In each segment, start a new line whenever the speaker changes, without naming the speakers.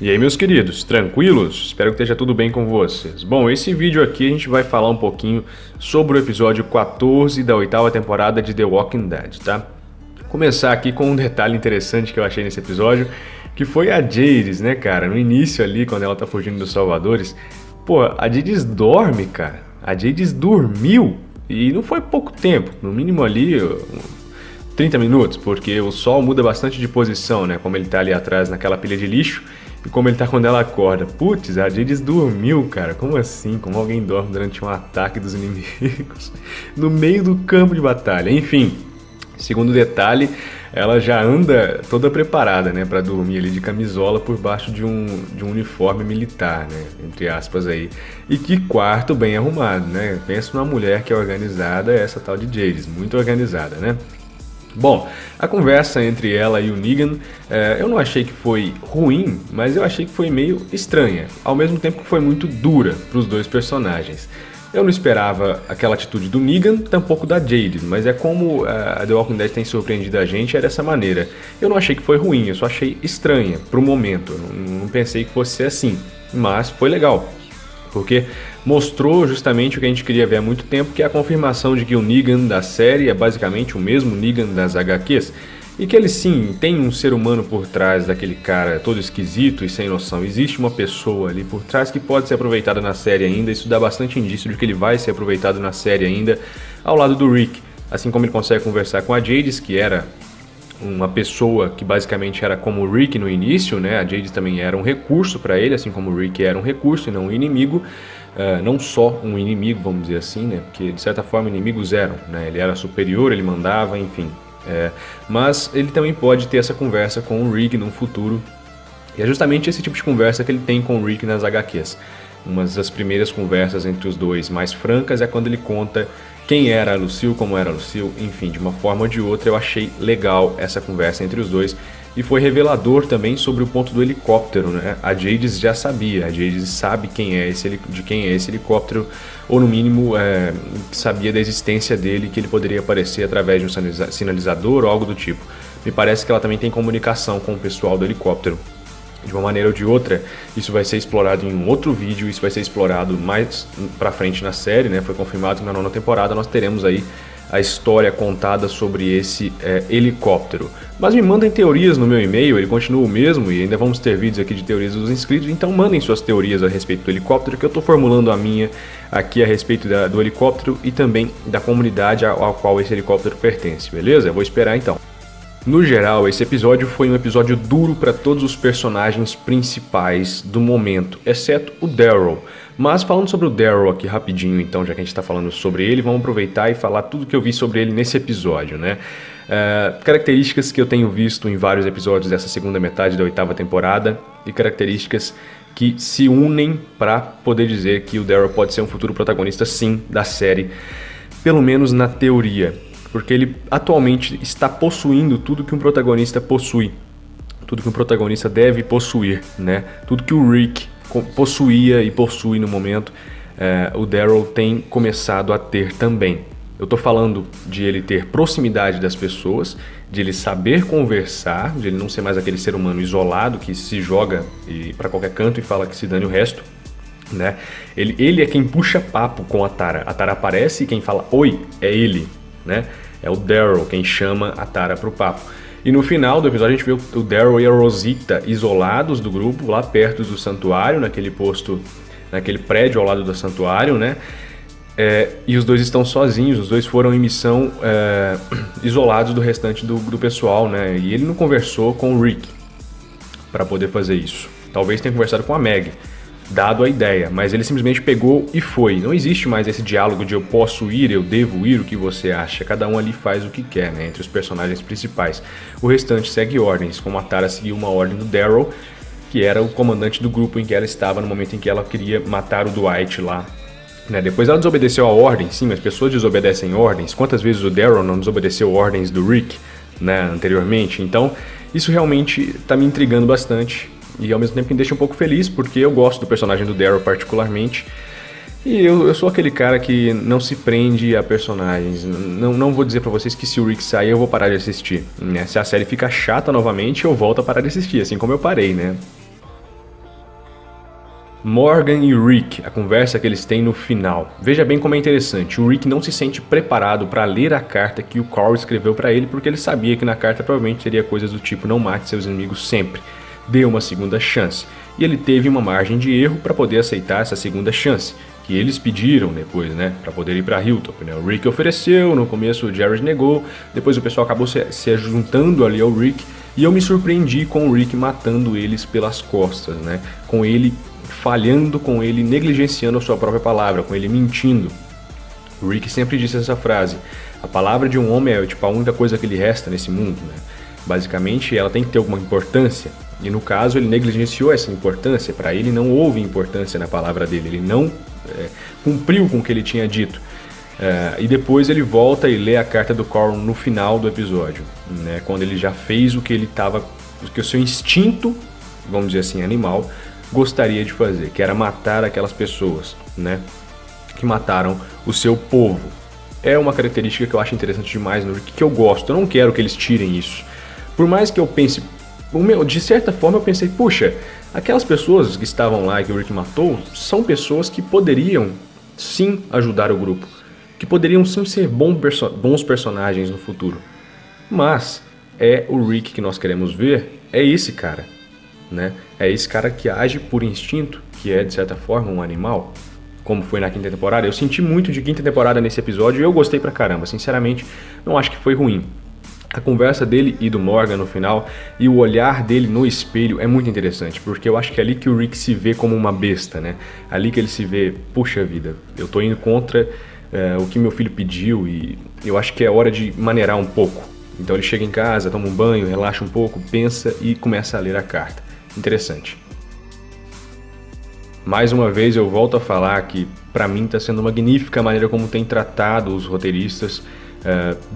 E aí, meus queridos, tranquilos? Espero que esteja tudo bem com vocês. Bom, esse vídeo aqui a gente vai falar um pouquinho sobre o episódio 14 da 8ª temporada de The Walking Dead, tá? Vou começar aqui com um detalhe interessante que eu achei nesse episódio, que foi a Jadis, né, cara? No início ali, quando ela tá fugindo dos salvadores, pô, a Jadis dorme, cara. A Jadis dormiu e não foi pouco tempo, no mínimo ali 30 minutos, porque o sol muda bastante de posição, né? Como ele tá ali atrás naquela pilha de lixo e como ele tá quando ela acorda. Putz, a Jadis dormiu, cara. Como assim? Como alguém dorme durante um ataque dos inimigos no meio do campo de batalha? Enfim, segundo detalhe, ela já anda toda preparada, né, para dormir ali de camisola por baixo de um uniforme militar, né, entre aspas aí. E que quarto bem arrumado, né? Pensa numa mulher que é organizada, essa tal de Jadis, muito organizada, né? Bom, a conversa entre ela e o Negan, eu não achei que foi ruim, mas eu achei que foi meio estranha, ao mesmo tempo que foi muito dura para os dois personagens. Eu não esperava aquela atitude do Negan, tampouco da Jadis, mas é como a The Walking Dead tem surpreendido a gente, é dessa maneira. Eu não achei que foi ruim, eu só achei estranha pro momento, não pensei que fosse ser assim, mas foi legal. Porque mostrou justamente o que a gente queria ver há muito tempo, que é a confirmação de que o Negan da série é basicamente o mesmo Negan das HQs, e que ele sim tem um ser humano por trás daquele cara todo esquisito e sem noção. Existe uma pessoa ali por trás que pode ser aproveitada na série ainda, isso dá bastante indício de que ele vai ser aproveitado na série ainda, ao lado do Rick. Assim como ele consegue conversar com a Jadis, que era uma pessoa que basicamente era como o Rick no início, né? A Jadis também era um recurso para ele, assim como o Rick era um recurso e não um inimigo. Não só um inimigo, vamos dizer assim, né? Porque de certa forma inimigos eram, né? Ele era superior, ele mandava, enfim. Mas ele também pode ter essa conversa com o Rick no futuro. E é justamente esse tipo de conversa que ele tem com o Rick nas HQs. Uma das primeiras conversas entre os dois mais francas é quando ele conta quem era a Lucille, como era a Lucille, enfim, de uma forma ou de outra eu achei legal essa conversa entre os dois. E foi revelador também sobre o ponto do helicóptero, né? A Jadis já sabia, a Jadis sabe de quem é esse helicóptero, ou no mínimo sabia da existência dele, que ele poderia aparecer através de um sinalizador ou algo do tipo. Me parece que ela também tem comunicação com o pessoal do helicóptero. De uma maneira ou de outra, isso vai ser explorado em um outro vídeo, isso vai ser explorado mais pra frente na série, né? Foi confirmado que na 9ª temporada nós teremos aí a história contada sobre esse helicóptero. Mas me mandem teorias no meu e-mail, ele continua o mesmo e ainda vamos ter vídeos aqui de teorias dos inscritos, então mandem suas teorias a respeito do helicóptero, que eu estou formulando a minha aqui a respeito do helicóptero e também da comunidade ao qual esse helicóptero pertence, beleza? Eu vou esperar então. No geral, esse episódio foi um episódio duro para todos os personagens principais do momento, exceto o Daryl. Mas falando sobre o Daryl aqui rapidinho, então, já que a gente está falando sobre ele, vamos aproveitar e falar tudo que eu vi sobre ele nesse episódio, né? Características que eu tenho visto em vários episódios dessa segunda metade da 8ª temporada e características que se unem para poder dizer que o Daryl pode ser um futuro protagonista, sim, da série, pelo menos na teoria. Porque ele atualmente está possuindo tudo que um protagonista possui, tudo que um protagonista deve possuir, né? Tudo que o Rick possuía e possui no momento, o Daryl tem começado a ter também. Eu tô falando de ele ter proximidade das pessoas, de ele saber conversar, de ele não ser mais aquele ser humano isolado que se joga para qualquer canto e fala que se dane o resto, né? Ele é quem puxa papo com a Tara. A Tara aparece e quem fala oi é ele, né? É o Daryl quem chama a Tara pro papo. E no final do episódio a gente vê o Daryl e a Rosita isolados do grupo, lá perto do santuário, naquele posto, naquele prédio ao lado do santuário, né? E os dois estão sozinhos, os dois foram em missão isolados do restante do pessoal, né? E ele não conversou com o Rick para poder fazer isso. Talvez tenha conversado com a Meg, dado a ideia, mas ele simplesmente pegou e foi. Não existe mais esse diálogo de eu posso ir, eu devo ir, o que você acha. Cada um ali faz o que quer, né, entre os personagens principais. O restante segue ordens, como a Tara seguiu uma ordem do Daryl, que era o comandante do grupo em que ela estava no momento em que ela queria matar o Dwight lá, né? Depois ela desobedeceu a ordem, sim, as pessoas desobedecem ordens. Quantas vezes o Daryl não desobedeceu ordens do Rick, né, anteriormente? Então, isso realmente está me intrigando bastante. E ao mesmo tempo me deixa um pouco feliz, porque eu gosto do personagem do Daryl particularmente. E eu sou aquele cara que não se prende a personagens. Não vou dizer pra vocês que se o Rick sair eu vou parar de assistir, né? Se a série fica chata novamente eu volto a parar de assistir, assim como eu parei, né? Morgan e Rick, a conversa que eles têm no final. Veja bem como é interessante, o Rick não se sente preparado para ler a carta que o Carl escreveu para ele, porque ele sabia que na carta provavelmente teria coisas do tipo não mate seus inimigos sempre, dê uma segunda chance. E ele teve uma margem de erro para poder aceitar essa segunda chance, que eles pediram depois, né, para poder ir para Hilltop, né? O Rick ofereceu, no começo o Jared negou, depois o pessoal acabou se juntando ali ao Rick, e eu me surpreendi com o Rick matando eles pelas costas, né? Com ele falhando, com ele negligenciando a sua própria palavra, com ele mentindo. O Rick sempre disse essa frase: a palavra de um homem é tipo a única coisa que lhe resta nesse mundo, né? Basicamente ela tem que ter alguma importância, e no caso ele negligenciou essa importância. Para ele não houve importância na palavra dele, ele não cumpriu com o que ele tinha dito. E depois ele volta e lê a carta do Carl no final do episódio, né? Quando ele já fez o que ele estava, o que o seu instinto, vamos dizer assim, animal, gostaria de fazer, que era matar aquelas pessoas, né, que mataram o seu povo. É uma característica que eu acho interessante demais no Rick, que eu gosto. Eu não quero que eles tirem isso. Por mais que eu pense, de certa forma eu pensei, puxa, aquelas pessoas que estavam lá e que o Rick matou são pessoas que poderiam sim ajudar o grupo, que poderiam sim ser bons personagens no futuro. Mas é o Rick que nós queremos ver, é esse cara, né? É esse cara que age por instinto, que é de certa forma um animal, como foi na quinta temporada. Eu senti muito de quinta temporada nesse episódio e eu gostei pra caramba, sinceramente, não acho que foi ruim. A conversa dele e do Morgan no final e o olhar dele no espelho é muito interessante, porque eu acho que é ali que o Rick se vê como uma besta, né? Ali que ele se vê, puxa vida, eu tô indo contra o que meu filho pediu e eu acho que é hora de maneirar um pouco. Então ele chega em casa, toma um banho, relaxa um pouco, pensa e começa a ler a carta. Interessante. Mais uma vez eu volto a falar que pra mim tá sendo magnífica a maneira como tem tratado os roteiristas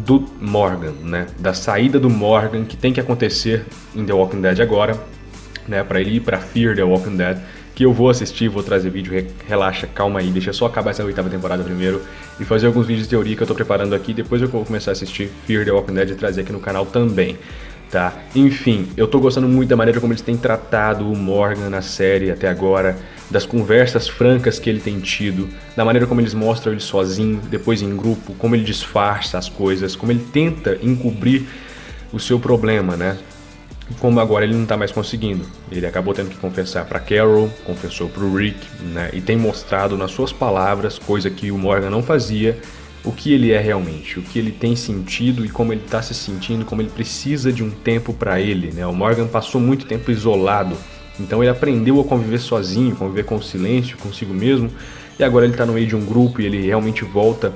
do Morgan, né? Da saída do Morgan, que tem que acontecer em The Walking Dead agora, né? Pra ele ir pra Fear The Walking Dead, que eu vou assistir, vou trazer vídeo, relaxa, calma aí, deixa só acabar essa 8ª temporada primeiro e fazer alguns vídeos de teoria que eu tô preparando aqui, depois eu vou começar a assistir Fear The Walking Dead e trazer aqui no canal também. Tá? Enfim, eu tô gostando muito da maneira como eles têm tratado o Morgan na série até agora, das conversas francas que ele tem tido, da maneira como eles mostram ele sozinho, depois em grupo, como ele disfarça as coisas, como ele tenta encobrir o seu problema, né? Como agora ele não tá mais conseguindo. Ele acabou tendo que confessar pra Carol, confessou pro Rick, né? E tem mostrado nas suas palavras, coisa que o Morgan não fazia, o que ele é realmente, o que ele tem sentido e como ele está se sentindo, como ele precisa de um tempo para ele, né? O Morgan passou muito tempo isolado, então ele aprendeu a conviver sozinho, conviver com o silêncio, consigo mesmo, e agora ele está no meio de um grupo e ele realmente volta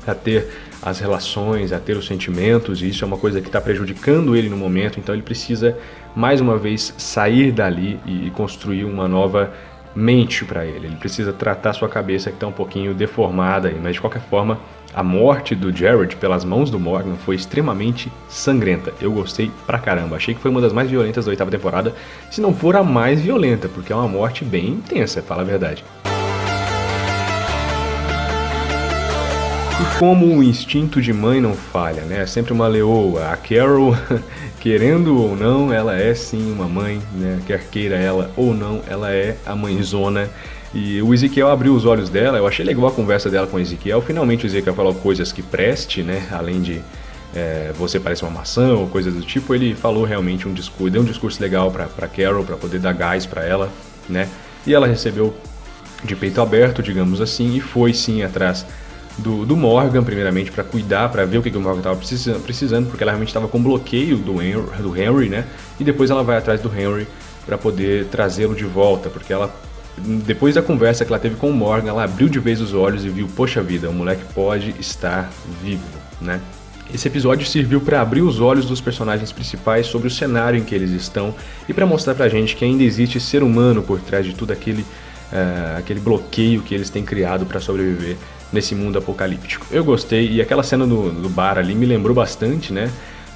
a ter as relações, a ter os sentimentos, e isso é uma coisa que está prejudicando ele no momento, então ele precisa mais uma vez sair dali e construir uma nova mente para ele. Ele precisa tratar sua cabeça que está um pouquinho deformada, mas de qualquer forma a morte do Jared pelas mãos do Morgan foi extremamente sangrenta. Eu gostei pra caramba, achei que foi uma das mais violentas da 8ª temporada, se não for a mais violenta, porque é uma morte bem intensa, fala a verdade. E como o instinto de mãe não falha, né? É sempre uma leoa. A Carol, querendo ou não, ela é sim uma mãe, né? Quer queira ela ou não, ela é a mãezona. E o Ezequiel abriu os olhos dela, eu achei legal a conversa dela com o Ezequiel. Finalmente o Ezequiel falou coisas que preste, né? Além de você parece uma maçã ou coisas do tipo, ele falou realmente deu um discurso legal pra Carol, pra poder dar gás pra ela, né? E ela recebeu de peito aberto, digamos assim, e foi sim atrás do Morgan, primeiramente, para cuidar, para ver o que o Morgan estava precisando, porque ela realmente estava com bloqueio do Henry, né? E depois ela vai atrás do Henry para poder trazê-lo de volta, porque ela, depois da conversa que ela teve com o Morgan, ela abriu de vez os olhos e viu, poxa vida, o moleque pode estar vivo, né? Esse episódio serviu para abrir os olhos dos personagens principais sobre o cenário em que eles estão e para mostrar pra gente que ainda existe ser humano por trás de tudo aquele bloqueio que eles têm criado para sobreviver nesse mundo apocalíptico. Eu gostei, e aquela cena do bar ali me lembrou bastante, né?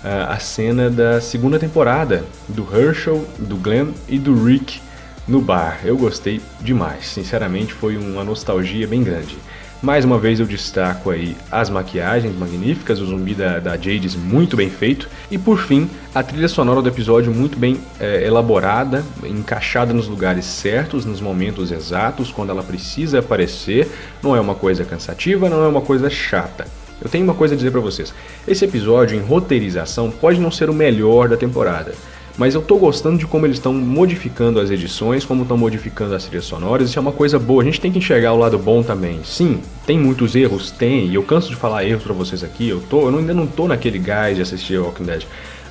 A cena da 2ª temporada, do Herschel, do Glenn e do Rick no bar. Eu gostei demais, sinceramente foi uma nostalgia bem grande. Mais uma vez eu destaco aí as maquiagens magníficas, o zumbi da Jadis muito bem feito. E por fim, a trilha sonora do episódio muito bem elaborada, encaixada nos lugares certos, nos momentos exatos, quando ela precisa aparecer. Não é uma coisa cansativa, não é uma coisa chata. Eu tenho uma coisa a dizer pra vocês. Esse episódio em roteirização pode não ser o melhor da temporada, mas eu tô gostando de como eles estão modificando as edições, como estão modificando as trilhas sonoras. Isso é uma coisa boa, a gente tem que enxergar o lado bom também. Sim, tem muitos erros, tem, e eu canso de falar erros pra vocês aqui, eu ainda não tô naquele gás de assistir Walking Dead,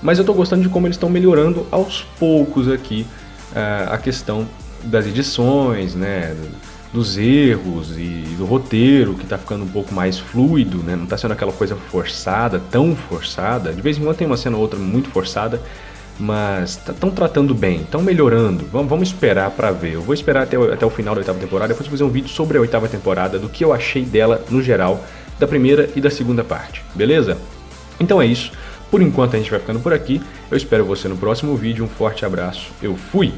mas eu tô gostando de como eles estão melhorando aos poucos aqui a questão das edições, né, dos erros e do roteiro, que tá ficando um pouco mais fluido, né, não tá sendo aquela coisa forçada, tão forçada. De vez em quando tem uma cena ou outra muito forçada, mas estão tratando bem, estão melhorando. Vamos esperar pra ver. Eu vou esperar até o final da 8ª temporada, depois fazer um vídeo sobre a 8ª temporada, do que eu achei dela no geral, da primeira e da segunda parte, beleza? Então é isso. Por enquanto a gente vai ficando por aqui. Eu espero você no próximo vídeo. Um forte abraço. Eu fui!